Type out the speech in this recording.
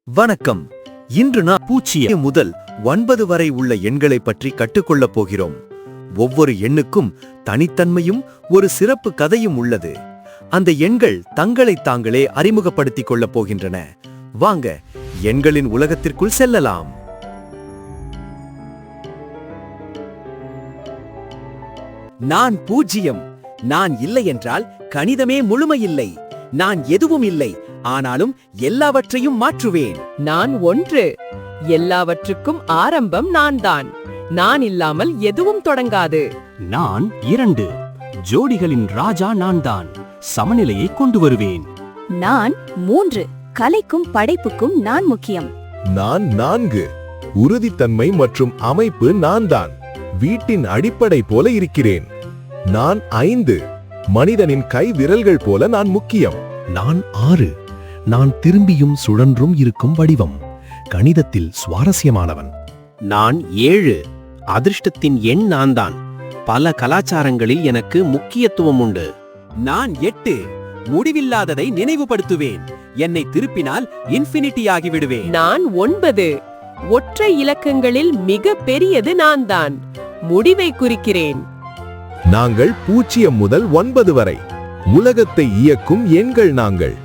வணக்கம். இன்று நான் 0 முதல் 9 வரை உள்ள எண்களை பற்றி கற்றுக்கொள்ளப் போகிறோம். ஒவ்வொரு எண்ணுக்கும் தனித்தன்மையும் ஒரு சிறப்பு கதையும் உள்ளது. அந்த எண்கள் தங்களைத் தாங்களே அறிமுகப்படுத்திக் கொள்ளப் போகின்றன. வாங்க, எண்களின் உலகத்திற்குள் செல்லலாம். நான் 0. நான் இல்லை என்றால் கணிதமே முழுமையில்லை. நான் எதுவும் இல்லை, ஆனாலும் எல்லாவற்றையும் மாற்றுவேன். நான் 1. எல்லாவற்றுக்கும் ஆரம்பம் நான்தான். நான் இல்லாமல் எதுவும் தொடங்காது. நான் 2. ஜோடிகளின் ராஜா நான்தான். சமநிலையை கொண்டு வருவேன். நான் 3. கலைக்கும் படைப்புக்கும் நான் முக்கியம். நான் 4. உறுதித்தன்மை மற்றும் அமைப்பு நான்தான். வீட்டின் அடிப்படை போல இருக்கிறேன். நான் 5. மனிதனின் கை விரல்கள் போல நான் முக்கியம். நான் 6. நான் திரும்பியும் சுழன்றும் இருக்கும் வடிவம். கணிதத்தில் சுவாரஸ்யமானவன். நான் 7. அதிர்ஷ்டத்தின் எண் நான்தான். பல கலாச்சாரங்களில் எனக்கு முக்கியத்துவம் உண்டு. நான் 8. முடிவில்லாததை நினைவுபடுத்துவேன். என்னை திருப்பினால் இன்ஃபினிட்டி ஆகிவிடுவேன். நான் 9. ஒற்றை இலக்கங்களில் மிக பெரியது நான்தான். முடிவை குறிக்கிறேன். நாங்கள் 0 முதல் 9 வரை உலகத்தை இயக்கும் எண்கள் நாங்கள்.